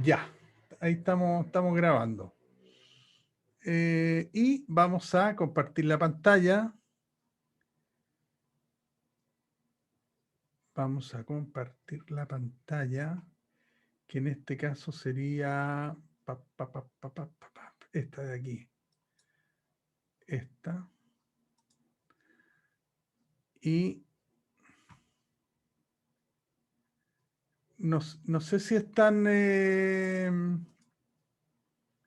Ya, ahí estamos grabando. Y vamos a compartir la pantalla. Vamos a compartir la pantalla, que en este caso sería esta de aquí. Esta. Y no sé si están...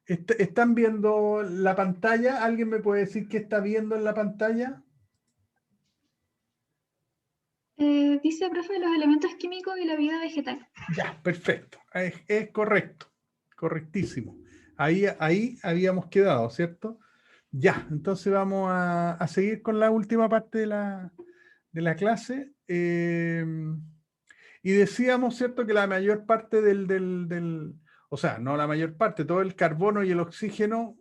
¿están viendo la pantalla? ¿Alguien me puede decir qué está viendo en la pantalla? Dice, profe, los elementos químicos y la vida vegetal. Ya, perfecto. Es correcto. Correctísimo. Ahí habíamos quedado, ¿cierto? Ya, entonces vamos a seguir con la última parte de la clase. Y decíamos, ¿cierto?, que la mayor parte o sea, no la mayor parte, todo el carbono y el oxígeno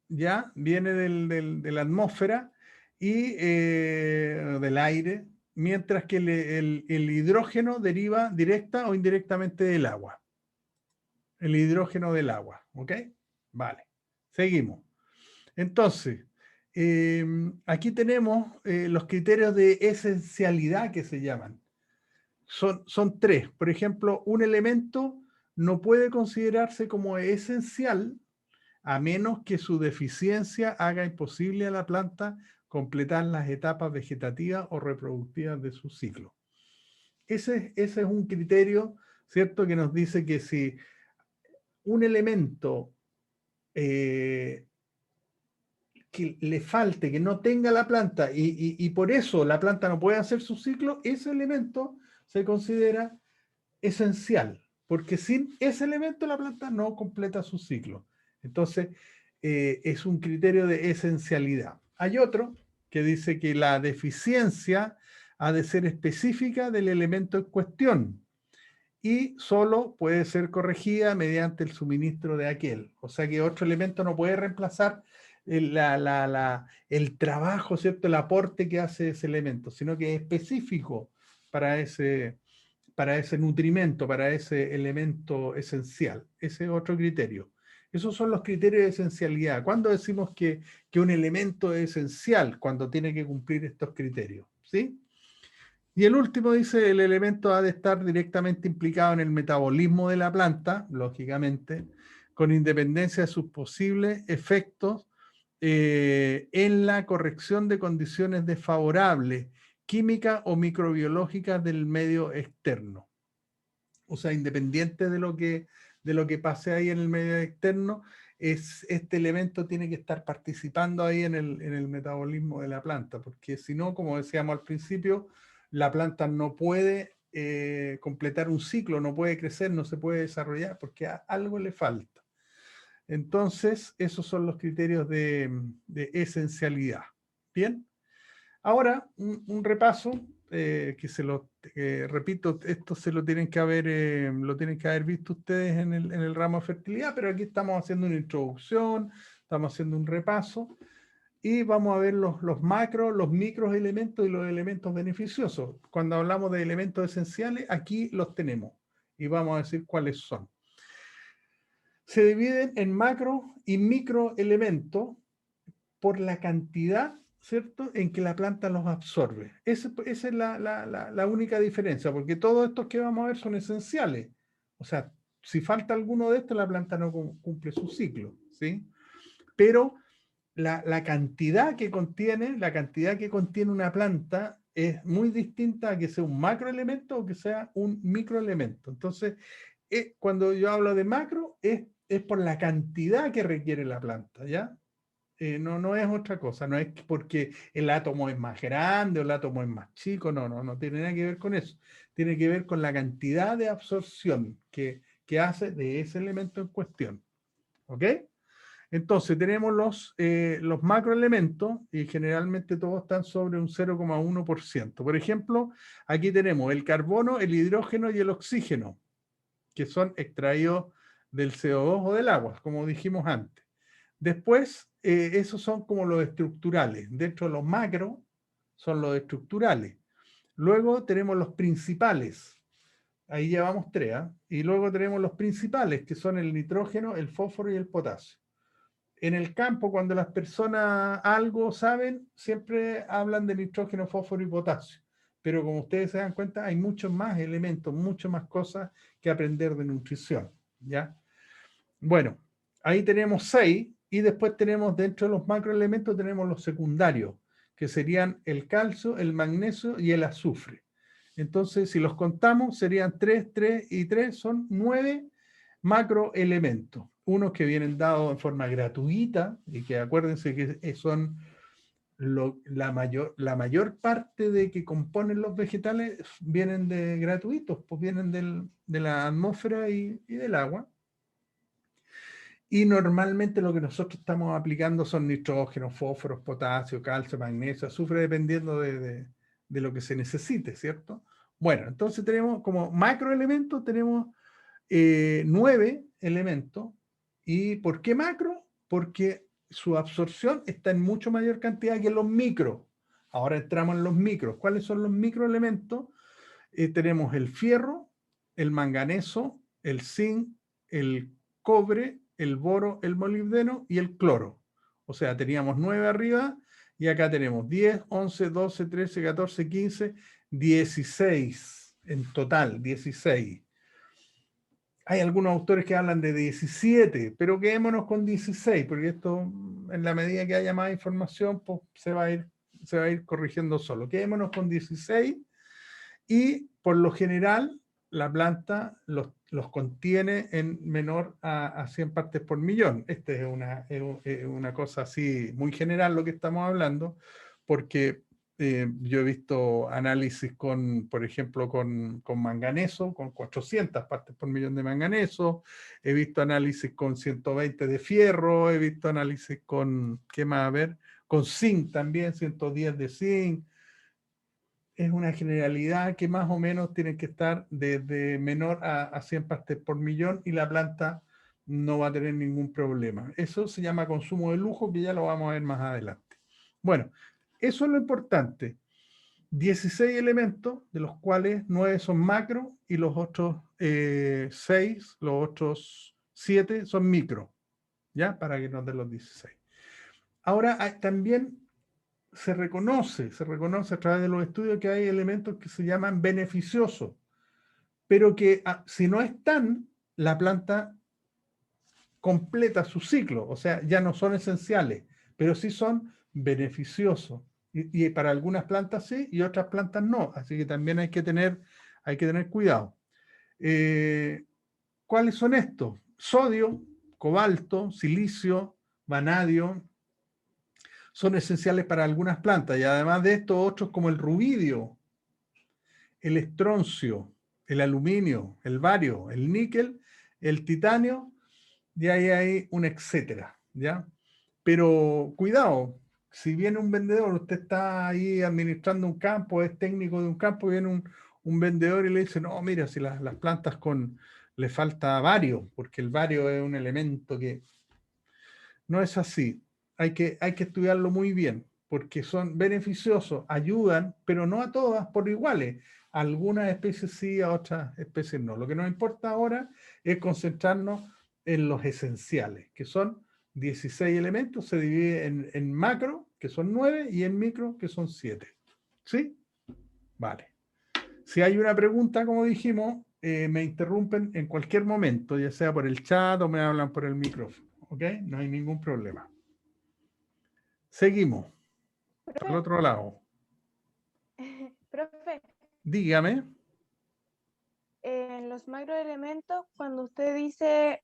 ya viene de la atmósfera y del aire, mientras que el hidrógeno deriva directa o indirectamente del agua. El hidrógeno del agua, ¿ok? Vale, seguimos. Entonces, aquí tenemos los criterios de esencialidad que se llaman. Son tres. Por ejemplo, un elemento no puede considerarse como esencial a menos que su deficiencia haga imposible a la planta completar las etapas vegetativas o reproductivas de su ciclo. Ese es un criterio, ¿cierto?, que nos dice que si un elemento que le falte, que no tenga la planta y por eso la planta no puede hacer su ciclo, ese elemento se considera esencial, porque sin ese elemento la planta no completa su ciclo. Entonces, es un criterio de esencialidad. Hay otro que dice que la deficiencia ha de ser específica del elemento en cuestión y solo puede ser corregida mediante el suministro de aquel. O sea que otro elemento no puede reemplazar el trabajo, ¿cierto?, el aporte que hace ese elemento, sino que es específico para ese nutrimento, para ese elemento esencial. Ese es otro criterio. Esos son los criterios de esencialidad. ¿Cuándo decimos que un elemento es esencial? Cuando tiene que cumplir estos criterios, ¿sí? Y el último dice, el elemento ha de estar directamente implicado en el metabolismo de la planta, lógicamente, con independencia de sus posibles efectos en la corrección de condiciones desfavorables, químicas o microbiológicas del medio externo. O sea, independiente de lo que pase ahí en el medio externo, este elemento tiene que estar participando ahí en el metabolismo de la planta, porque si no, como decíamos al principio, la planta no puede completar un ciclo, no puede crecer, no se puede desarrollar, porque algo le falta. Entonces, esos son los criterios de esencialidad. Bien. Ahora, un repaso, repito, esto se lo tienen que haber visto ustedes en el ramo de fertilidad, pero aquí estamos haciendo una introducción, estamos haciendo un repaso, y vamos a ver los macros, los micros elementos y los elementos beneficiosos. Cuando hablamos de elementos esenciales, aquí los tenemos, y vamos a decir cuáles son. Se dividen en macro y microelementos por la cantidad, ¿cierto?, en que la planta los absorbe. Esa es la única diferencia, porque todos estos que vamos a ver son esenciales. O sea, si falta alguno de estos, la planta no cumple su ciclo, ¿sí? Pero la cantidad que contiene una planta es muy distinta a que sea un macroelemento o que sea un microelemento. Entonces, cuando yo hablo de macro, es por la cantidad que requiere la planta, ¿ya? No es otra cosa, no es porque el átomo es más grande o el átomo es más chico, no tiene nada que ver con eso. Tiene que ver con la cantidad de absorción que hace de ese elemento en cuestión. ¿Ok? Entonces tenemos los macroelementos y generalmente todos están sobre un 0,1%. Por ejemplo, aquí tenemos el carbono, el hidrógeno y el oxígeno, que son extraídos del CO2 o del agua, como dijimos antes. Después, esos son como los estructurales. Dentro de los macro son los estructurales. Luego tenemos los principales. Ahí llevamos 3, ¿ah? Y luego tenemos los principales, que son el nitrógeno, el fósforo y el potasio. En el campo, cuando las personas algo saben, siempre hablan de nitrógeno, fósforo y potasio. Pero como ustedes se dan cuenta, hay muchos más elementos, muchas más cosas que aprender de nutrición, ¿ya? Bueno, ahí tenemos 6 y después tenemos dentro de los macroelementos tenemos los secundarios, que serían el calcio, el magnesio y el azufre. Entonces, si los contamos, serían 3, 3 y 3, son 9 macroelementos. Unos que vienen dados en forma gratuita y que acuérdense que son la mayor parte de que componen los vegetales vienen de gratuitos, pues vienen de la atmósfera y del agua. Y normalmente lo que nosotros estamos aplicando son nitrógenos, fósforos, potasio, calcio, magnesio, azufre, dependiendo de lo que se necesite, ¿cierto? Bueno, entonces tenemos como macroelementos, tenemos 9 elementos. ¿Y por qué macro? Porque su absorción está en mucho mayor cantidad que los micros. Ahora entramos en los micros. ¿Cuáles son los microelementos? Tenemos el fierro, el manganeso, el zinc, el cobre, el boro, el molibdeno y el cloro. O sea, teníamos 9 arriba y acá tenemos 10, 11, 12, 13, 14, 15, 16 en total, 16. Hay algunos autores que hablan de 17, pero quedémonos con 16, porque esto, en la medida que haya más información, pues se va a ir corrigiendo solo. Quedémonos con 16 y por lo general la planta los contiene en menor a 100 partes por millón. Esta es una cosa así muy general lo que estamos hablando, porque yo he visto análisis con, por ejemplo, con manganeso, con 400 partes por millón de manganeso, he visto análisis con 120 de fierro, he visto análisis con, ¿qué más? A ver, con zinc también, 110 de zinc. Es una generalidad que más o menos tienen que estar desde menor a 100 partes por millón y la planta no va a tener ningún problema. Eso se llama consumo de lujo, que ya lo vamos a ver más adelante. Bueno, eso es lo importante. 16 elementos, de los cuales 9 son macro y los otros 6, los otros 7 son micro, ¿ya? Para que nos den los 16. Ahora también se reconoce a través de los estudios que hay elementos que se llaman beneficiosos, pero que si no están, la planta completa su ciclo, o sea, ya no son esenciales, pero sí son beneficiosos. Y para algunas plantas sí y otras plantas no, así que también hay que tener cuidado. ¿Cuáles son estos? Sodio, cobalto, silicio, vanadio, son esenciales para algunas plantas y además de esto otros como el rubidio, el estroncio, el aluminio, el bario, el níquel, el titanio, y ahí hay un etcétera, ¿ya? Pero cuidado, si viene un vendedor, usted está ahí administrando un campo, es técnico de un campo, viene un vendedor y le dice, no, mira, si las plantas le falta bario, porque el bario es un elemento que no es así. Hay que estudiarlo muy bien, porque son beneficiosos, ayudan, pero no a todas por iguales. A algunas especies sí, a otras especies no. Lo que nos importa ahora es concentrarnos en los esenciales, que son 16 elementos, se divide en macro, que son 9, y en micro, que son 7. ¿Sí? Vale. Si hay una pregunta, como dijimos, me interrumpen en cualquier momento, ya sea por el chat o me hablan por el micrófono. ¿Ok? No hay ningún problema. Seguimos. Al Profe, otro lado. profe, Dígame. en los macroelementos, cuando usted dice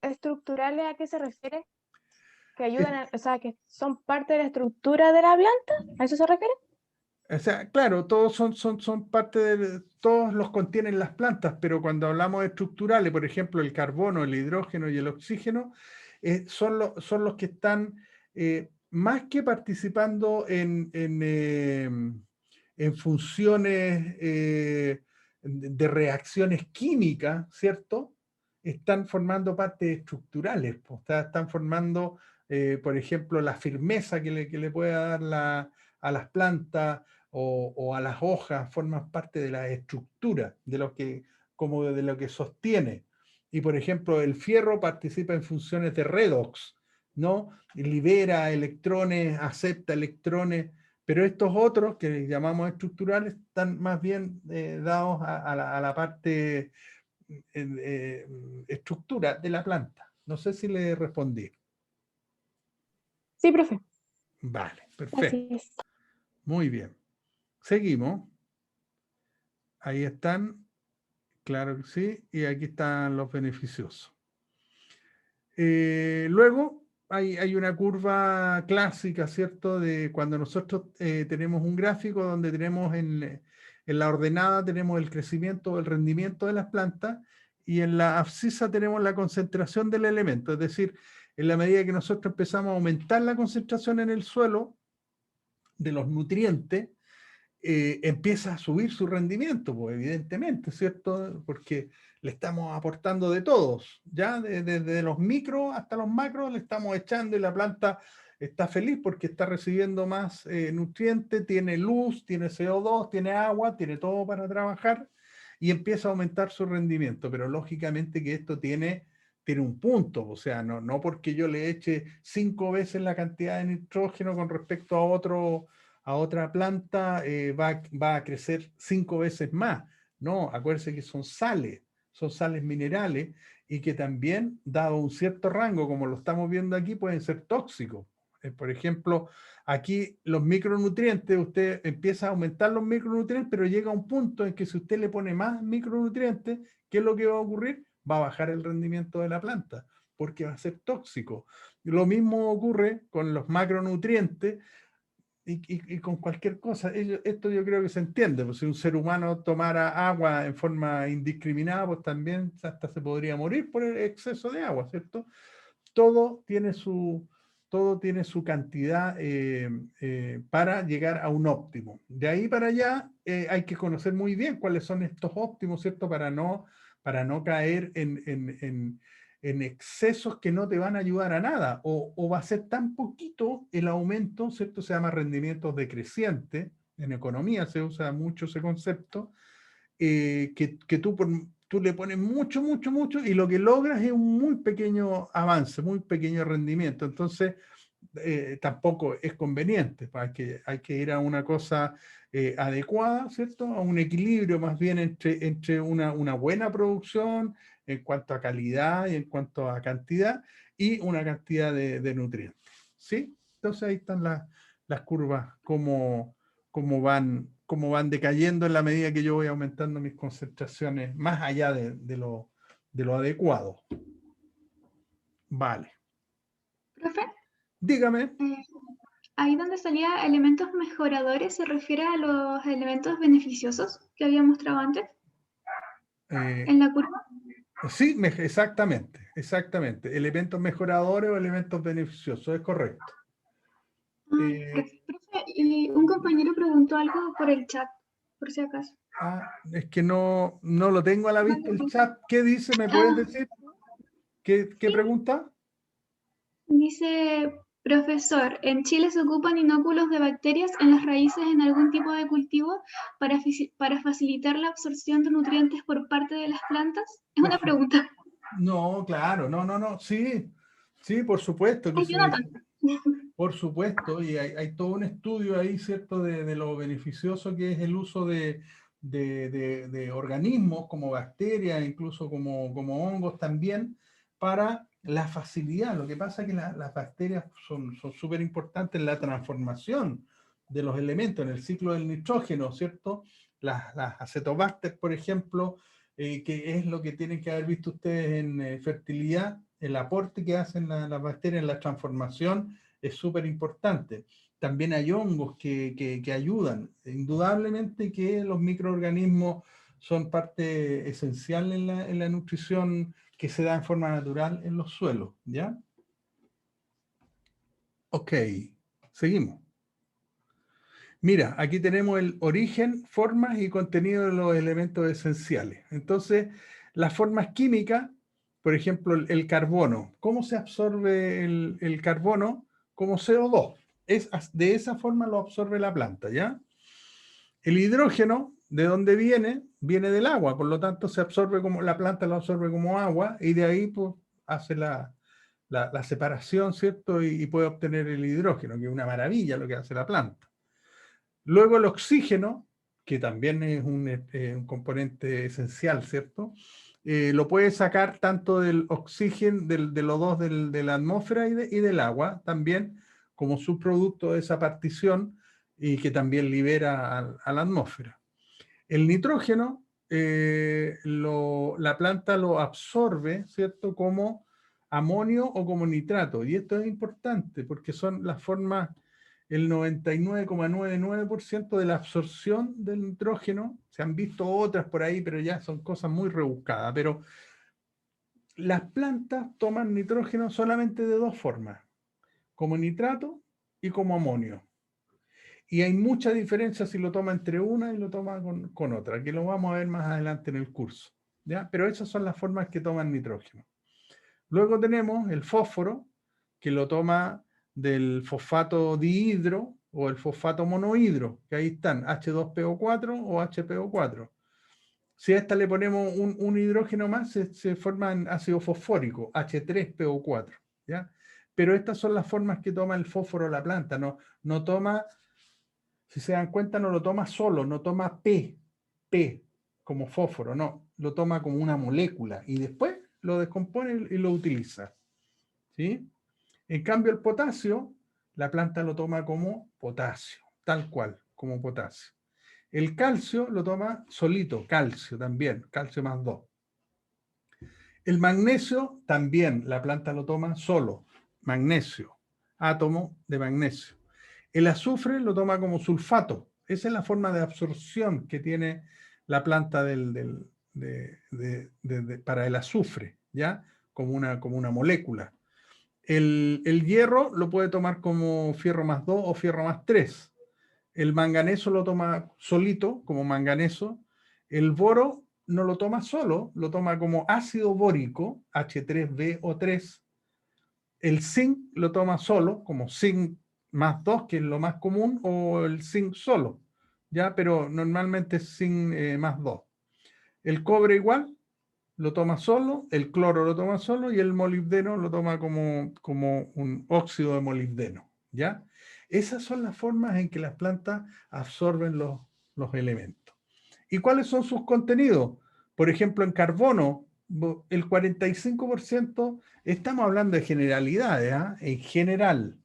estructurales, ¿a qué se refiere? Que ayudan, o sea, que son parte de la estructura de la planta, ¿a eso se refiere? O sea, claro, todos son parte de, todos los contienen las plantas, pero cuando hablamos de estructurales, por ejemplo, el carbono, el hidrógeno y el oxígeno, son los que están más que participando en funciones de reacciones químicas, ¿cierto? Están formando partes estructurales, pues, están formando, por ejemplo, la firmeza que le pueda dar a las plantas o a las hojas, forman parte de la estructura, de lo que como de lo que sostiene. Y por ejemplo, el fierro participa en funciones de redox, ¿no? Libera electrones, acepta electrones, pero estos otros, que llamamos estructurales, están más bien dados a la parte estructura de la planta. No sé si le respondí. Sí, profe. Vale, Así perfecto. es. Muy bien. Seguimos. Ahí están, claro que sí, y aquí están los beneficiosos. Luego hay una curva clásica, ¿cierto? De cuando nosotros tenemos un gráfico donde tenemos en la ordenada tenemos el crecimiento, el rendimiento de las plantas, y en la abscisa tenemos la concentración del elemento. Es decir, en la medida que nosotros empezamos a aumentar la concentración en el suelo de los nutrientes, empieza a subir su rendimiento, pues evidentemente, ¿cierto? Porque le estamos aportando de todos, ya desde los micros hasta los macros le estamos echando y la planta está feliz porque está recibiendo más nutrientes, tiene luz, tiene CO2, tiene agua, tiene todo para trabajar y empieza a aumentar su rendimiento, pero lógicamente que esto tiene un punto, o sea, no porque yo le eche 5 veces la cantidad de nitrógeno con respecto a otra planta va a crecer 5 veces más. No, acuérdense que son sales minerales y que también, dado un cierto rango, como lo estamos viendo aquí, pueden ser tóxicos. Por ejemplo, aquí los micronutrientes, usted empieza a aumentar los micronutrientes, pero llega a un punto en que si usted le pone más micronutrientes, ¿qué es lo que va a ocurrir? Va a bajar el rendimiento de la planta, porque va a ser tóxico. Lo mismo ocurre con los macronutrientes, y con cualquier cosa. Esto yo creo que se entiende, pues si un ser humano tomara agua en forma indiscriminada, pues también hasta se podría morir por el exceso de agua, ¿cierto? Todo tiene su, todo tiene su cantidad para llegar a un óptimo. De ahí para allá hay que conocer muy bien cuáles son estos óptimos, ¿cierto? Para no caer en excesos que no te van a ayudar a nada, o va a ser tan poquito el aumento, ¿cierto? Se llama rendimientos decrecientes, en economía se usa mucho ese concepto, que tú le pones mucho, mucho, mucho, y lo que logras es un muy pequeño avance, muy pequeño rendimiento. Entonces, tampoco es conveniente, hay que ir a una cosa adecuada, ¿cierto? A un equilibrio más bien entre una buena producción en cuanto a calidad y en cuanto a cantidad y una cantidad de nutrientes, ¿sí? Entonces ahí están las curvas, cómo van decayendo en la medida que yo voy aumentando mis concentraciones más allá de lo adecuado. Vale. Profe, Dígame. ahí donde salía elementos mejoradores, ¿se refiere a los elementos beneficiosos que había mostrado antes en la curva? Sí, exactamente. Elementos mejoradores o elementos beneficiosos, es correcto. Profe, y un compañero preguntó algo por el chat, por si acaso. Es que no lo tengo a la vista el chat. ¿Qué dice? ¿Me puedes decir? ¿Qué Sí. pregunta? Dice, profesor, ¿en Chile se ocupan inóculos de bacterias en las raíces en algún tipo de cultivo para facilitar la absorción de nutrientes por parte de las plantas? Es una pregunta. No, claro, no. Sí, por supuesto que Ay, sí. Jonathan. Por supuesto, y hay todo un estudio ahí, ¿cierto?, de lo beneficioso que es el uso de organismos como bacterias, incluso como hongos también, para la facilidad. Lo que pasa es que las bacterias son súper importantes en la transformación de los elementos, en el ciclo del nitrógeno, ¿cierto? Las acetobacter, por ejemplo, que es lo que tienen que haber visto ustedes en fertilidad, el aporte que hacen las bacterias en la transformación es súper importante. También hay hongos que ayudan. Indudablemente que los microorganismos son parte esencial en la nutrición que se da en forma natural en los suelos, ¿ya? Ok, seguimos. Mira, aquí tenemos el origen, formas y contenido de los elementos esenciales. Entonces, las formas químicas, por ejemplo, el carbono. ¿Cómo se absorbe el carbono? Como CO2. De esa forma lo absorbe la planta, ¿ya? El hidrógeno ¿de dónde viene? Viene del agua, por lo tanto se absorbe como, la planta lo absorbe como agua y de ahí pues hace la separación, ¿cierto? Y puede obtener el hidrógeno, que es una maravilla lo que hace la planta. Luego el oxígeno, que también es un componente esencial, ¿cierto? Lo puede sacar tanto del oxígeno, del O2 de la atmósfera y del agua, también como subproducto de esa partición y que también libera a la atmósfera. El nitrógeno, la planta lo absorbe, ¿cierto? Como amonio o como nitrato. Y esto es importante porque son las formas, el 99,99% de la absorción del nitrógeno. Se han visto otras por ahí, pero ya son cosas muy rebuscadas. Pero las plantas toman nitrógeno solamente de dos formas, como nitrato y como amonio. Y hay mucha diferencia si lo toma entre una y lo toma con otra, que lo vamos a ver más adelante en el curso, ¿ya? Pero esas son las formas que toman nitrógeno. Luego tenemos el fósforo, que lo toma del fosfato dihidro o el fosfato monohidro, que ahí están, H2PO4 o HPO4. Si a esta le ponemos un hidrógeno más, se forman ácido fosfórico, H3PO4, ¿ya? Pero estas son las formas que toma el fósforo la planta, no toma... Si se dan cuenta, no lo toma solo, no toma P como fósforo, no, lo toma como una molécula y después lo descompone y lo utiliza. ¿Sí? En cambio, el potasio, la planta lo toma como potasio, tal cual, como potasio. El calcio lo toma solito, calcio también, calcio más 2. El magnesio también, la planta lo toma solo, magnesio, átomo de magnesio. El azufre lo toma como sulfato. Esa es la forma de absorción que tiene la planta para el azufre, ¿ya? Como una molécula. El hierro lo puede tomar como fierro más 2 o fierro más 3. El manganeso lo toma solito, como manganeso. El boro no lo toma solo, lo toma como ácido bórico, H3BO3. El zinc lo toma solo, como zinc más 2, que es lo más común, o el zinc solo, ¿ya? Pero normalmente es zinc más 2. El cobre igual, lo toma solo, el cloro lo toma solo y el molibdeno lo toma como un óxido de molibdeno, ¿ya? Esas son las formas en que las plantas absorben los elementos. ¿Y cuáles son sus contenidos? Por ejemplo, en carbono, el 45%, estamos hablando de generalidades, ¿eh? En general,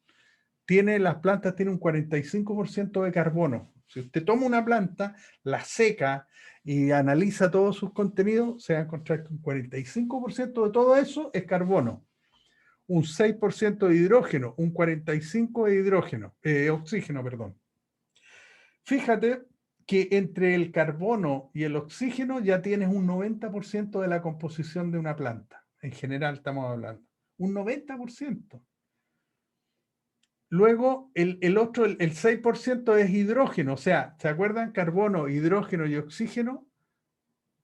las plantas tienen un 45% de carbono. Si usted toma una planta, la seca y analiza todos sus contenidos, se va a encontrar que un 45% de todo eso es carbono, un 6% de hidrógeno, un 45% de oxígeno, perdón. Fíjate que entre el carbono y el oxígeno ya tienes un 90% de la composición de una planta. En general estamos hablando. Un 90%. Luego, el otro, el 6% es hidrógeno. O sea, ¿se acuerdan? Carbono, hidrógeno y oxígeno,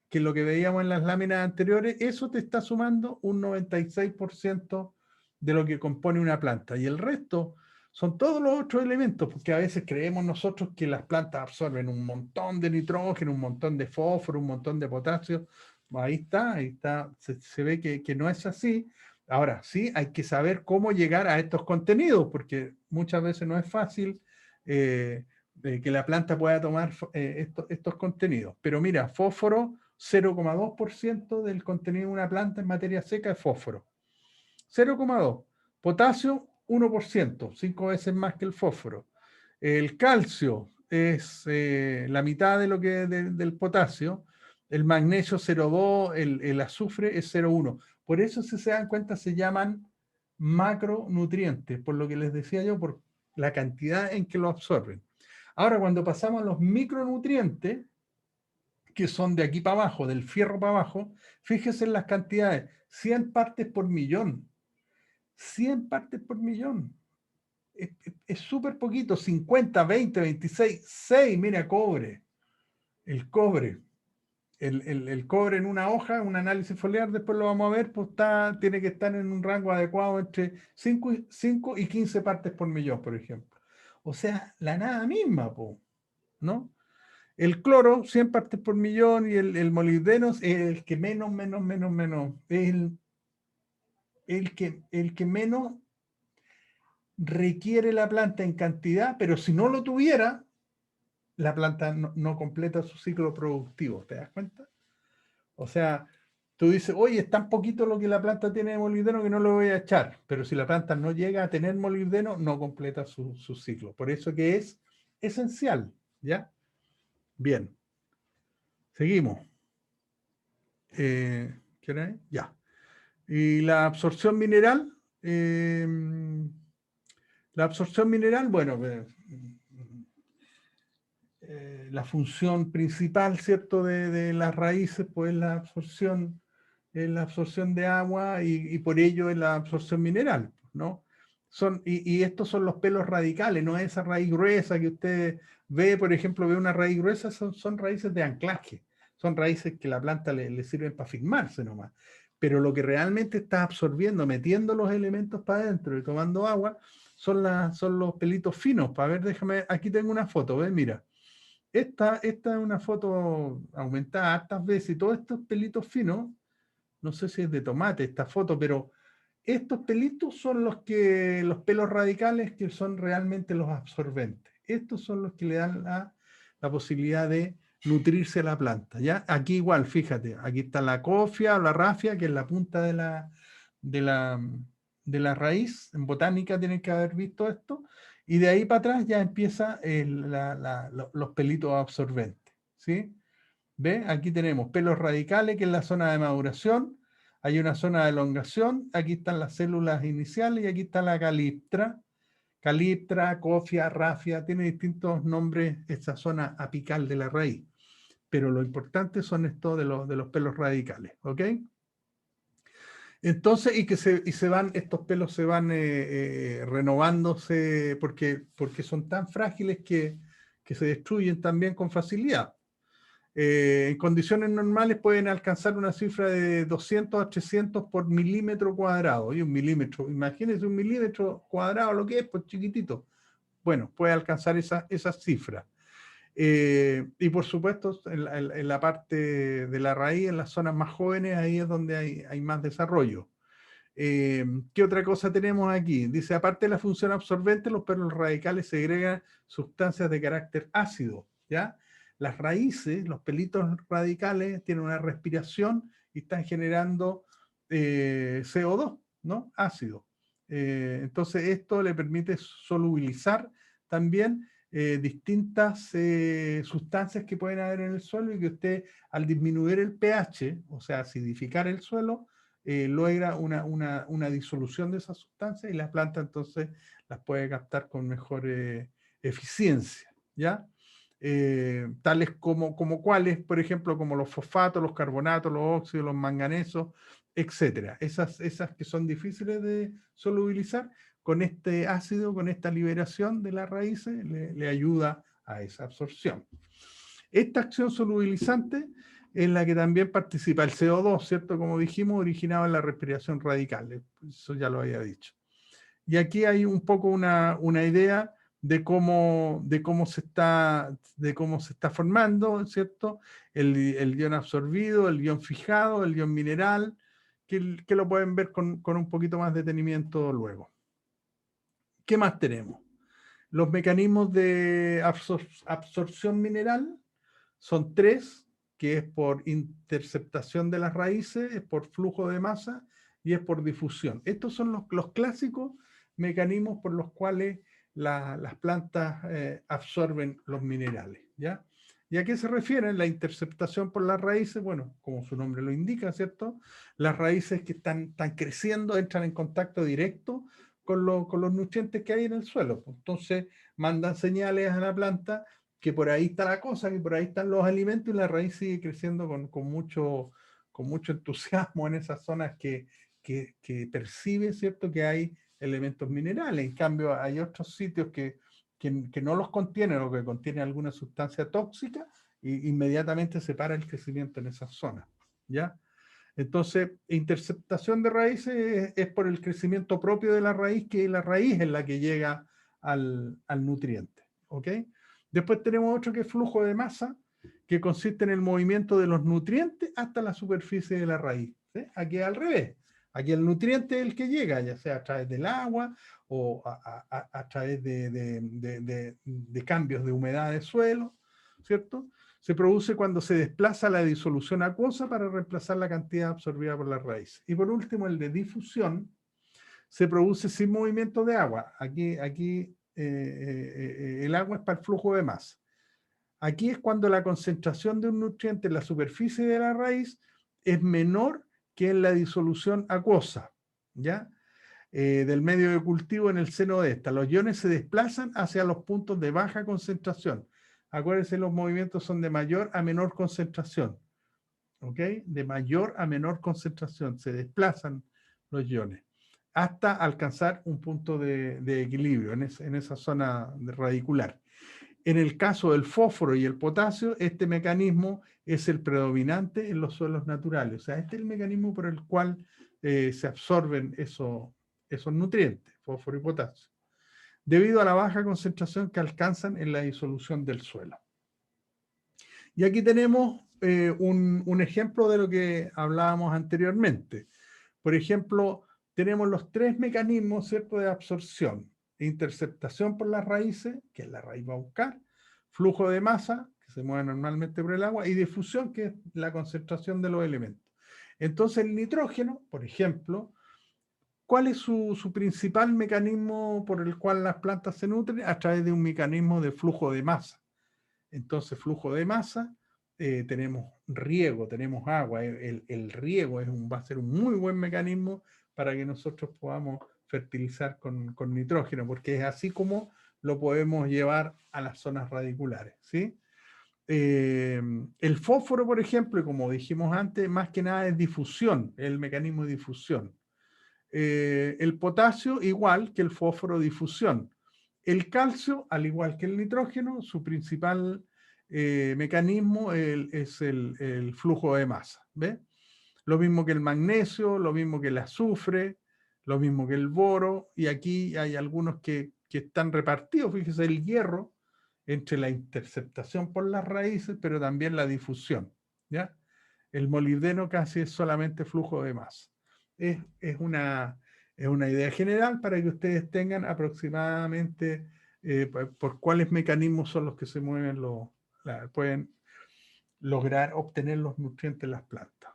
que es lo que veíamos en las láminas anteriores, eso te está sumando un 96% de lo que compone una planta. Y el resto son todos los otros elementos, porque a veces creemos nosotros que las plantas absorben un montón de nitrógeno, un montón de fósforo, un montón de potasio. Ahí está, se ve que no es así. Ahora, sí, hay que saber cómo llegar a estos contenidos, porque muchas veces no es fácil que la planta pueda tomar estos contenidos. Pero mira, fósforo, 0,2% del contenido de una planta en materia seca es fósforo. 0,2. Potasio, 1%, 5 veces más que el fósforo. El calcio es la mitad de lo que del potasio. El magnesio 0,2, el azufre es 0,1. Por eso, si se dan cuenta, se llaman macronutrientes, por lo que les decía yo, por la cantidad en que lo absorben. Ahora, cuando pasamos a los micronutrientes, que son de aquí para abajo, del fierro para abajo, fíjese en las cantidades, 100 partes por millón. 100 partes por millón. Es súper poquito, 50, 20, 26, 6, mira, cobre. El cobre. El cobre en una hoja, un análisis foliar, después lo vamos a ver, pues tiene que estar en un rango adecuado entre 5 y 15 partes por millón, por ejemplo. O sea, la nada misma, ¿no? El cloro, 100 partes por millón, y el molibdeno es el que menos, es el que menos requiere la planta en cantidad, pero si no lo tuviera, la planta no completa su ciclo productivo, ¿te das cuenta? O sea, tú dices, oye, es tan poquito lo que la planta tiene de molibdeno que no lo voy a echar, pero si la planta no llega a tener molibdeno, no completa su ciclo. Por eso que es esencial, ¿ya? Bien. Seguimos. ¿Qué hora es? Ya. Y la absorción mineral, bueno, la función principal, ¿cierto?, de las raíces, pues es la absorción de agua y por ello es la absorción mineral, ¿no? Y estos son los pelos radicales, no es esa raíz gruesa que usted ve, por ejemplo, ve una raíz gruesa, son raíces de anclaje, son raíces que la planta le sirven para firmarse nomás. Pero lo que realmente está absorbiendo, metiendo los elementos para adentro y tomando agua, son los pelitos finos. Para ver, déjame, aquí tengo una foto, ¿ves? Mira. Esta es una foto aumentada hartas veces y todos estos pelitos finos, no sé si es de tomate esta foto, pero estos pelitos son los pelos radicales que son realmente los absorbentes. Estos son los que le dan la posibilidad de nutrirse la planta, ¿ya? Aquí igual, fíjate, aquí está la cofia o la rafia, que es la punta de la raíz. En botánica tienen que haber visto esto. Y de ahí para atrás ya empieza los pelitos absorbentes, ¿sí? ¿Ve? Aquí tenemos pelos radicales, que es la zona de maduración. Hay una zona de elongación. Aquí están las células iniciales y aquí está la caliptra. Caliptra, cofia, rafia, tiene distintos nombres esta zona apical de la raíz. Pero lo importante son estos de los pelos radicales, ¿ok? Entonces, estos pelos se van renovándose porque son tan frágiles que se destruyen también con facilidad. En condiciones normales pueden alcanzar una cifra de 200 a 300 por milímetro cuadrado. Y un milímetro, imagínense un milímetro cuadrado, lo que es, pues chiquitito. Bueno, puede alcanzar esa cifra. Y por supuesto, en la parte de la raíz, en las zonas más jóvenes, ahí es donde hay más desarrollo. ¿Qué otra cosa tenemos aquí? Dice, aparte de la función absorbente, los pelos radicales segregan sustancias de carácter ácido, ¿ya? Las raíces, los pelitos radicales, tienen una respiración y están generando CO2, ¿no? Ácido. Entonces, esto le permite solubilizar también distintas sustancias que pueden haber en el suelo y que usted, al disminuir el pH, o sea, acidificar el suelo, logra una disolución de esas sustancias y la planta entonces las puede captar con mejor eficiencia, ¿ya? Tales como cuáles, por ejemplo, como los fosfatos, los carbonatos, los óxidos, los manganesos, etcétera. Esas que son difíciles de solubilizar, con este ácido, con esta liberación de las raíces, le ayuda a esa absorción. Esta acción solubilizante es la que también participa el CO2, ¿cierto? Como dijimos, originado en la respiración radical. Eso ya lo había dicho. Y aquí hay un poco una idea de cómo se está formando, ¿cierto? El ion absorbido, el ion fijado, el ion mineral, que lo pueden ver con un poquito más de detenimiento luego. ¿Qué más tenemos? Los mecanismos de absorción mineral son tres, que es por interceptación de las raíces, es por flujo de masa y es por difusión. Estos son los clásicos mecanismos por los cuales las plantas absorben los minerales, ¿ya? ¿Y a qué se refiere? La interceptación por las raíces, bueno, como su nombre lo indica, ¿cierto? Las raíces que están creciendo entran en contacto directo con los nutrientes que hay en el suelo. Entonces mandan señales a la planta que por ahí está la cosa, que por ahí están los alimentos y la raíz sigue creciendo con mucho entusiasmo en esas zonas que percibe, ¿cierto?, que hay elementos minerales. En cambio, hay otros sitios que no los contienen o que contienen alguna sustancia tóxica y inmediatamente se para el crecimiento en esas zonas, ¿ya? Entonces, interceptación de raíces es por el crecimiento propio de la raíz, que la raíz es la que llega al nutriente, ¿ok? Después tenemos otro que es flujo de masa, que consiste en el movimiento de los nutrientes hasta la superficie de la raíz. ¿Sí? Aquí es al revés. Aquí el nutriente es el que llega, ya sea a través del agua o a través de cambios de humedad del suelo, ¿cierto? Se produce cuando se desplaza la disolución acuosa para reemplazar la cantidad absorbida por la raíz. Y por último, el de difusión se produce sin movimiento de agua. Aquí el agua es para el flujo de masa. Aquí es cuando la concentración de un nutriente en la superficie de la raíz es menor que en la disolución acuosa, ¿ya? Del medio de cultivo en el seno de esta. Los iones se desplazan hacia los puntos de baja concentración. Acuérdense, los movimientos son de mayor a menor concentración, ¿ok? De mayor a menor concentración se desplazan los iones hasta alcanzar un punto de equilibrio en esa zona radicular. En el caso del fósforo y el potasio, este mecanismo es el predominante en los suelos naturales. O sea, este es el mecanismo por el cual se absorben esos nutrientes, fósforo y potasio, debido a la baja concentración que alcanzan en la disolución del suelo. Y aquí tenemos un ejemplo de lo que hablábamos anteriormente. Por ejemplo, tenemos los tres mecanismos, ¿cierto?, de absorción. Interceptación por las raíces, que la raíz va a buscar, flujo de masa, que se mueve normalmente por el agua, y difusión, que es la concentración de los elementos. Entonces el nitrógeno, por ejemplo, ¿cuál es su principal mecanismo por el cual las plantas se nutren? A través de un mecanismo de flujo de masa. Entonces, flujo de masa, tenemos riego, tenemos agua. El riego va a ser un muy buen mecanismo para que nosotros podamos fertilizar con nitrógeno, porque es así como lo podemos llevar a las zonas radiculares, ¿sí? El fósforo, por ejemplo, y como dijimos antes, más que nada es difusión, el mecanismo de difusión. El potasio, igual que el fósforo, difusión. El calcio, al igual que el nitrógeno, su principal mecanismo es el flujo de masa. ¿Ve? Lo mismo que el magnesio, lo mismo que el azufre, lo mismo que el boro, y aquí hay algunos que están repartidos. Fíjese, el hierro, entre la interceptación por las raíces, pero también la difusión. ¿Ya? El molibdeno casi es solamente flujo de masa. Es una idea general para que ustedes tengan aproximadamente por cuáles mecanismos son los que se mueven, pueden lograr obtener los nutrientes en las plantas.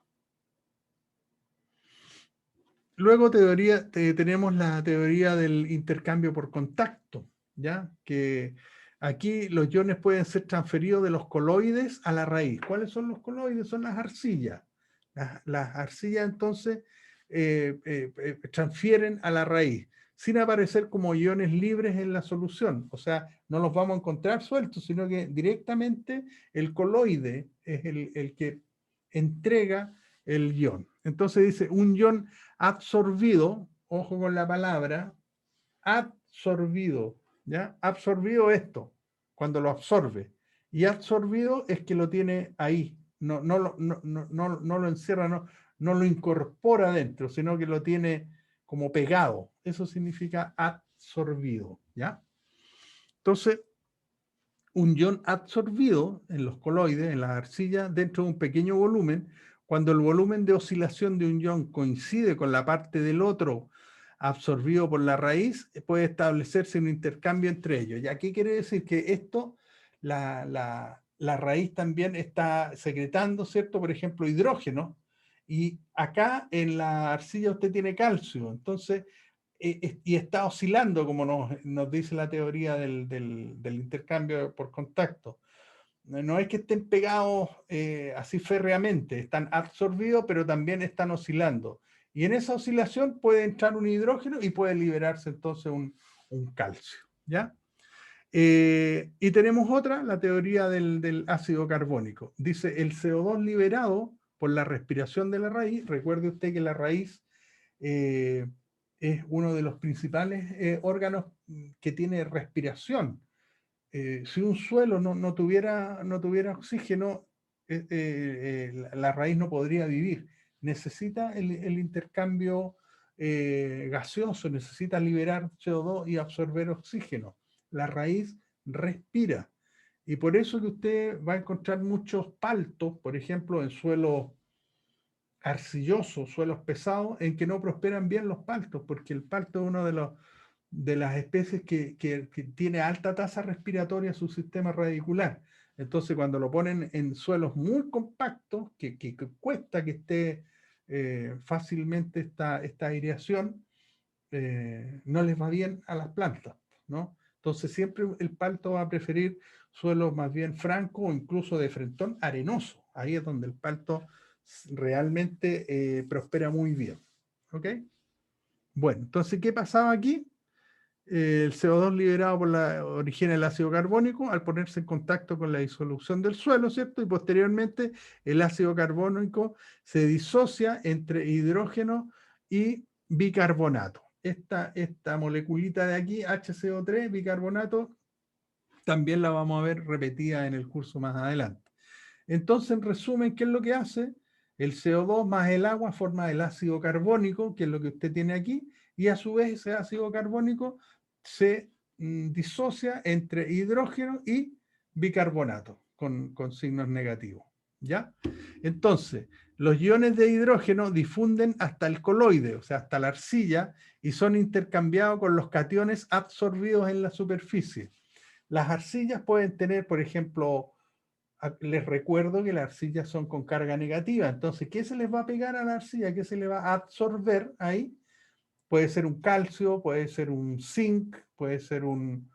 Luego tenemos la teoría del intercambio por contacto, ¿ya? Que aquí los iones pueden ser transferidos de los coloides a la raíz. ¿Cuáles son los coloides? Son las arcillas. Las arcillas entonces transfieren a la raíz, sin aparecer como iones libres en la solución. O sea, no los vamos a encontrar sueltos, sino que directamente el coloide es el que entrega el ion. Entonces dice, un ion absorbido, ojo con la palabra, absorbido, ¿ya? Absorbido esto, cuando lo absorbe. Y absorbido es que lo tiene ahí, no lo encierra, no lo incorpora dentro, sino que lo tiene como pegado. Eso significa absorbido, ¿ya? Entonces, un ion absorbido en los coloides, en las arcillas, dentro de un pequeño volumen, cuando el volumen de oscilación de un ion coincide con la parte del otro absorbido por la raíz, puede establecerse un intercambio entre ellos. ¿Y aquí quiere decir? Que esto, la raíz también está secretando, ¿cierto? Por ejemplo, hidrógeno, y acá en la arcilla usted tiene calcio, entonces, y está oscilando, como nos dice la teoría del intercambio por contacto. No es que estén pegados así férreamente, están absorbidos, pero también están oscilando. Y en esa oscilación puede entrar un hidrógeno y puede liberarse entonces un calcio, ¿ya? Y tenemos otra, la teoría del ácido carbónico. Dice, el CO2 liberado por la respiración de la raíz, recuerde usted que la raíz es uno de los principales órganos que tiene respiración. Si un suelo no tuviera oxígeno, la raíz no podría vivir. Necesita el intercambio gaseoso, necesita liberar CO2 y absorber oxígeno. La raíz respira. Y por eso que usted va a encontrar muchos paltos, por ejemplo, en suelos arcillosos, suelos pesados, en que no prosperan bien los paltos, porque el palto es uno de las especies que tiene alta tasa respiratoria en su sistema radicular. Entonces, cuando lo ponen en suelos muy compactos, que cuesta que esté fácilmente esta aireación, no les va bien a las plantas, ¿no? Entonces, siempre el palto va a preferir suelos más bien francos o incluso de frentón arenoso. Ahí es donde el palto realmente prospera muy bien. ¿Ok? Bueno, entonces, ¿qué pasaba aquí? El CO2 liberado por la origina el ácido carbónico al ponerse en contacto con la disolución del suelo, ¿cierto? Y posteriormente el ácido carbónico se disocia entre hidrógeno y bicarbonato. Esta moleculita de aquí, HCO3, bicarbonato, también la vamos a ver repetida en el curso más adelante. Entonces, en resumen, ¿qué es lo que hace? El CO2 más el agua forma el ácido carbónico, que es lo que usted tiene aquí, y a su vez ese ácido carbónico se disocia entre hidrógeno y bicarbonato, con signos negativos. ¿Ya? Entonces, los iones de hidrógeno difunden hasta el coloide, o sea, hasta la arcilla, y son intercambiados con los cationes absorbidos en la superficie. Las arcillas pueden tener, por ejemplo, les recuerdo que las arcillas son con carga negativa, entonces, ¿qué se les va a pegar a la arcilla? ¿Qué se le va a absorber ahí? Puede ser un calcio, puede ser un zinc, puede ser un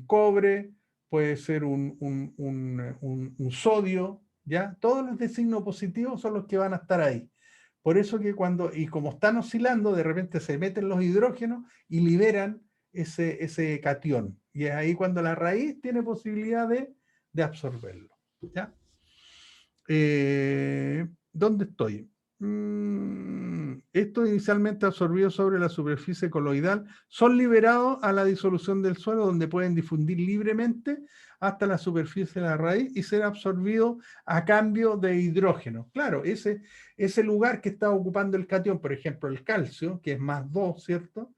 cobre, puede ser un sodio, ¿ya? Todos los de signo positivo son los que van a estar ahí. Por eso que y como están oscilando, de repente se meten los hidrógenos y liberan ese catión. Y es ahí cuando la raíz tiene posibilidad de absorberlo. ¿Ya? ¿Dónde estoy? Estos inicialmente absorbidos sobre la superficie coloidal son liberados a la disolución del suelo, donde pueden difundir libremente hasta la superficie de la raíz y ser absorbidos a cambio de hidrógeno. Claro, ese lugar que está ocupando el catión, por ejemplo, el calcio, que es más 2, ¿cierto?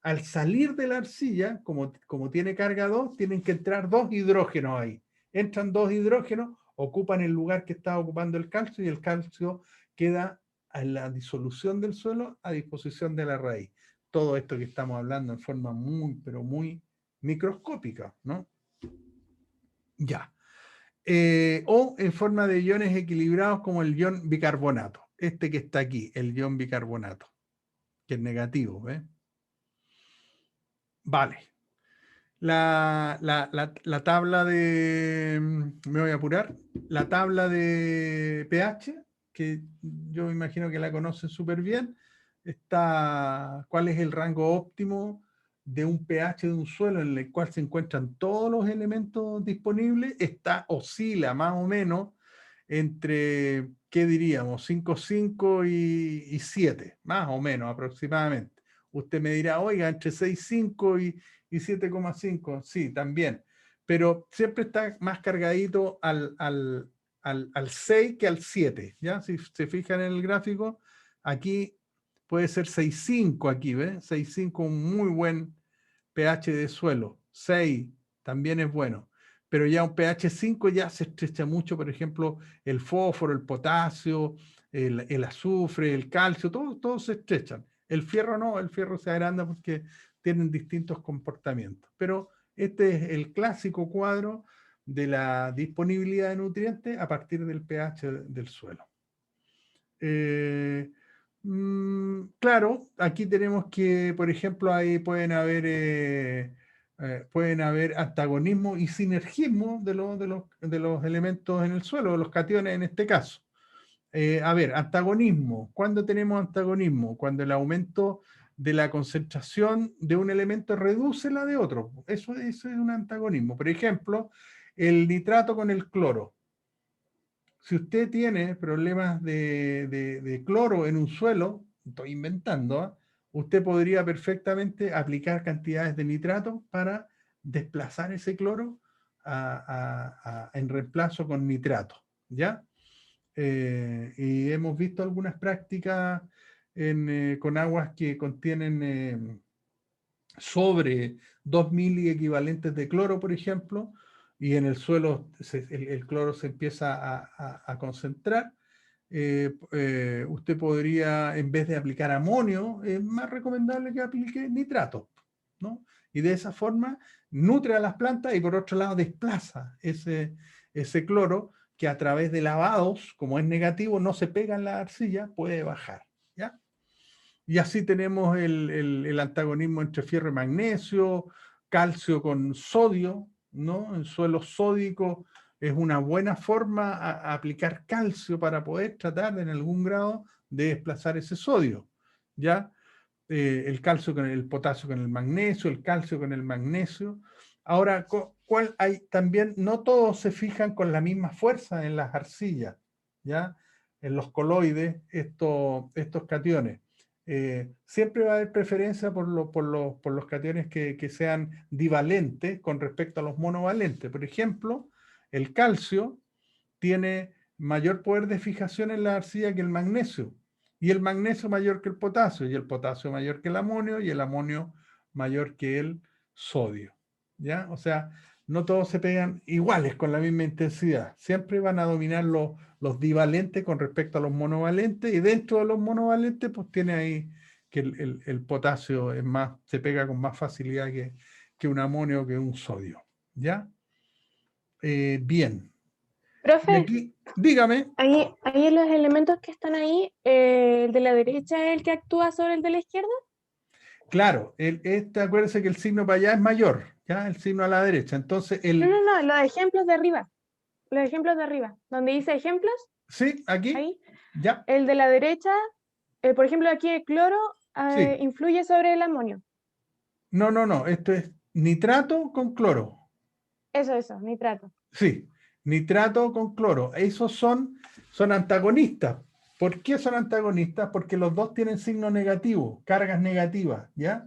Al salir de la arcilla, como tiene carga 2, tienen que entrar 2 hidrógenos ahí. Entran 2 hidrógenos, ocupan el lugar que está ocupando el calcio y el calcio queda en la disolución del suelo a disposición de la raíz. Todo esto que estamos hablando en forma muy, pero muy microscópica, ¿no? Ya. O en forma de iones equilibrados como el ion bicarbonato. Este que está aquí, el ion bicarbonato, que es negativo, ¿ves? Vale. La tabla de, me voy a apurar, la tabla de pH, que yo me imagino que la conocen súper bien, está cuál es el rango óptimo de un pH de un suelo en el cual se encuentran todos los elementos disponibles, oscila más o menos entre, ¿qué diríamos? 5,5 y 7, más o menos aproximadamente. Usted me dirá, oiga, entre 6,5 y 7,5, sí, también. Pero siempre está más cargadito al 6 que al 7, ¿ya? Si se fijan en el gráfico, aquí puede ser 6,5 aquí, ¿ves? 6,5, un muy buen pH de suelo. 6 también es bueno. Pero ya un pH 5 ya se estrecha mucho, por ejemplo, el fósforo, el potasio, el azufre, el calcio, todos se estrechan. El fierro no, el fierro se agranda porque tienen distintos comportamientos. Pero este es el clásico cuadro de la disponibilidad de nutrientes a partir del pH del suelo. Claro, aquí tenemos que, por ejemplo, ahí pueden haber antagonismo y sinergismo de los elementos en el suelo, de los cationes en este caso. A ver, antagonismo. ¿Cuándo tenemos antagonismo? Cuando el aumento de la concentración de un elemento reduce la de otro. Eso es un antagonismo. Por ejemplo, el nitrato con el cloro. Si usted tiene problemas de cloro en un suelo, estoy inventando, ¿eh? Usted podría perfectamente aplicar cantidades de nitrato para desplazar ese cloro en reemplazo con nitrato, ¿ya? Y hemos visto algunas prácticas con aguas que contienen sobre 2 mili equivalentes de cloro, por ejemplo, y en el suelo el cloro se empieza a concentrar, usted podría, en vez de aplicar amonio, es más recomendable que aplique nitrato, ¿no? Y de esa forma nutre a las plantas y por otro lado desplaza ese cloro que a través de lavados, como es negativo, no se pega en la arcilla, puede bajar, ¿ya? Y así tenemos el antagonismo entre fierro y magnesio, calcio con sodio, ¿no? En suelo sódico es una buena forma a aplicar calcio para poder tratar en algún grado de desplazar ese sodio, ¿ya? El calcio con el potasio con el magnesio, el calcio con el magnesio. Ahora, ¿cuál hay? También no todos se fijan con la misma fuerza en las arcillas, ¿ya? En los coloides, estos cationes. Siempre va a haber preferencia por los cationes que sean divalentes con respecto a los monovalentes. Por ejemplo, el calcio tiene mayor poder de fijación en la arcilla que el magnesio, y el magnesio mayor que el potasio, y el potasio mayor que el amonio, y el amonio mayor que el sodio, ¿ya? O sea, no todos se pegan iguales con la misma intensidad, siempre van a dominar los divalentes con respecto a los monovalentes, y dentro de los monovalentes pues tiene ahí que el potasio es más, se pega con más facilidad que un amonio o que un sodio, ¿ya? Bien. Y Profe, aquí, dígame. ahí en los elementos que están ahí, el de la derecha es el que actúa sobre el de la izquierda. Claro, acuérdense que el signo para allá es mayor, ¿ya? El signo a la derecha. Entonces, No, los ejemplos de arriba. Los ejemplos de arriba. Donde dice ejemplos, sí, aquí, ahí. ya, El de la derecha, por ejemplo, aquí el cloro sí. influye sobre el amonio. No, esto es nitrato con cloro. Eso, nitrato. Sí, nitrato con cloro. Esos son antagonistas. ¿Por qué son antagonistas? Porque los dos tienen signo negativo, cargas negativas, ¿ya?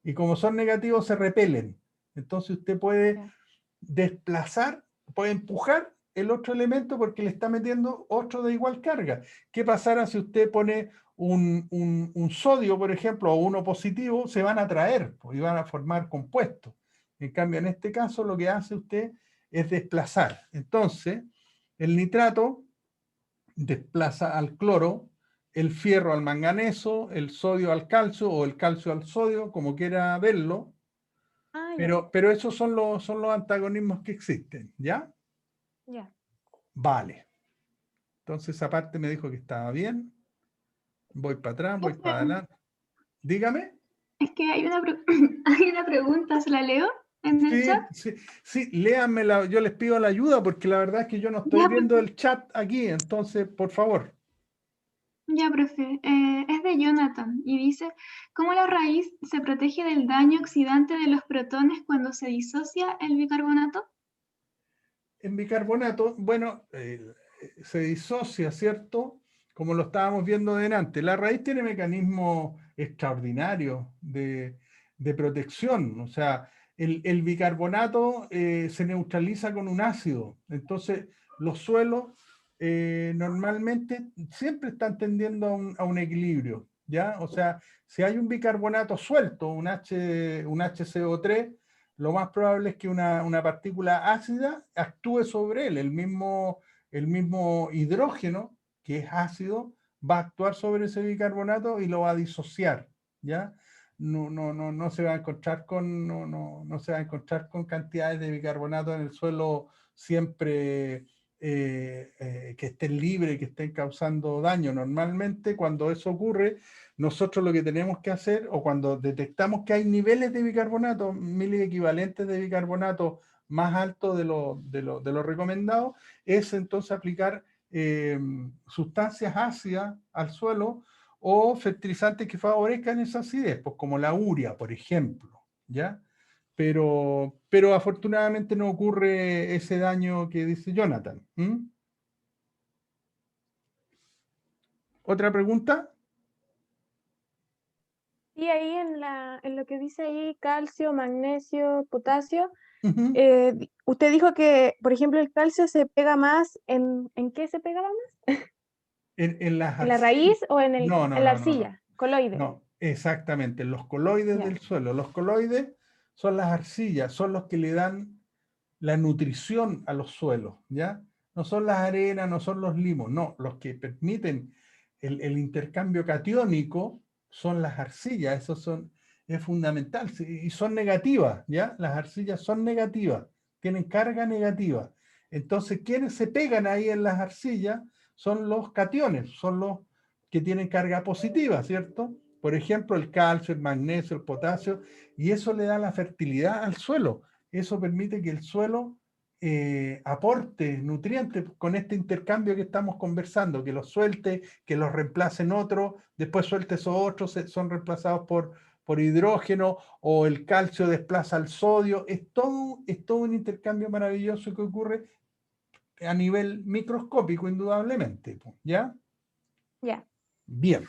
Y como son negativos, se repelen. Entonces usted puede Ya. desplazar, puede empujar el otro elemento porque le está metiendo otro de igual carga. ¿Qué pasará si usted pone un sodio, por ejemplo, o uno positivo? Se van a atraer y van a formar compuestos. En cambio, en este caso, lo que hace usted es desplazar. Entonces, el nitrato desplaza al cloro, el fierro al manganeso, el sodio al calcio o el calcio al sodio, como quiera verlo, Ya. pero esos son los antagonismos que existen, ¿ya? Ya. Vale. Entonces, esa parte me dijo que estaba bien. Voy para atrás, voy para adelante. Dígame. Es que hay hay una pregunta, ¿se la leo en el chat? Sí, léanmela, yo les pido la ayuda porque la verdad es que yo no estoy Ya, viendo el chat aquí, entonces, por favor. Ya, profe, es de Jonathan y dice, ¿cómo la raíz se protege del daño oxidante de los protones cuando se disocia el bicarbonato? En bicarbonato, bueno, se disocia, ¿cierto? Como lo estábamos viendo delante. La raíz tiene mecanismos extraordinarios de protección. O sea, el bicarbonato se neutraliza con un ácido. Entonces, los suelos normalmente siempre están tendiendo a un equilibrio, ¿ya? O sea, si hay un bicarbonato suelto, un HCO3, lo más probable es que una partícula ácida actúe sobre él. El mismo hidrógeno, que es ácido, va a actuar sobre ese bicarbonato y lo va a disociar, ¿ya? No se va a encontrar no se va a encontrar con cantidades de bicarbonato en el suelo siempre que estén libres, que estén causando daño. Normalmente cuando eso ocurre, nosotros lo que tenemos que hacer, o cuando detectamos que hay niveles de bicarbonato, miliequivalentes de bicarbonato más altos de lo recomendado, es entonces aplicar sustancias ácidas al suelo o fertilizantes que favorezcan esa acidez, pues como la urea, por ejemplo, ¿ya? Pero afortunadamente no ocurre ese daño que dice Jonathan. ¿Otra pregunta? Y ahí en lo que dice ahí, calcio, magnesio, potasio, Ujú. usted dijo que, por ejemplo, el calcio se pega más ¿en qué se pegaba más? En las ¿En la arcillas. raíz o en la No. arcilla? Coloide. No, exactamente, los coloides Ya. del suelo. Los coloides son las arcillas, son los que le dan la nutrición a los suelos, ¿ya? No son las arenas, no son los limos, no, los que permiten el intercambio catiónico son las arcillas, es fundamental, y son negativas, ¿ya? Las arcillas son negativas, tienen carga negativa. Entonces, quienes se pegan ahí en las arcillas son los cationes, son los que tienen carga positiva, ¿cierto? Por ejemplo, el calcio, el magnesio, el potasio, y eso le da la fertilidad al suelo. Eso permite que el suelo aporte nutrientes con este intercambio que estamos conversando, que los suelte, que los reemplacen otros, después suelte esos otros, son reemplazados por hidrógeno, o el calcio desplaza al sodio. Es todo un intercambio maravilloso que ocurre a nivel microscópico, indudablemente, ¿ya? Ya. Bien.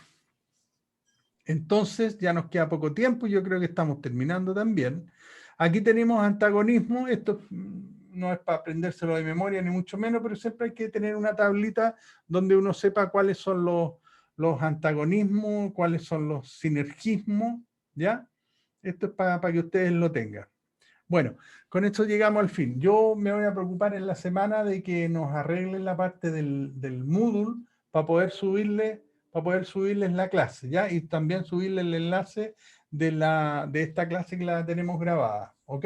Entonces ya nos queda poco tiempo y yo creo que estamos terminando también. Aquí tenemos antagonismo, esto no es para aprendérselo de memoria ni mucho menos, pero siempre hay que tener una tablita donde uno sepa cuáles son los antagonismos, cuáles son los sinergismos, ¿ya? Esto es para que ustedes lo tengan. Bueno, con esto llegamos al fin. Yo me voy a preocupar en la semana de que nos arreglen la parte del Moodle para poder subirles la clase, ¿ya? Y también subirle el enlace de esta clase que la tenemos grabada, ¿ok?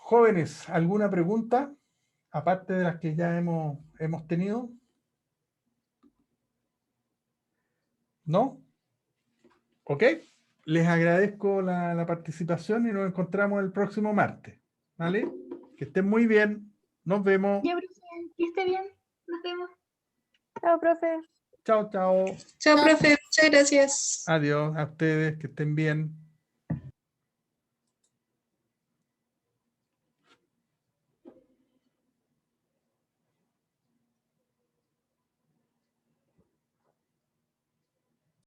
Jóvenes, ¿alguna pregunta? Aparte de las que ya hemos tenido. ¿No? ¿Ok? Les agradezco la participación y nos encontramos el próximo martes. ¿Vale? Que estén muy bien. Nos vemos. Ya, profe, que esté bien. Nos vemos. Chao, profe. Chao, chao. Chao, profe, muchas gracias. Adiós a ustedes. Que estén bien.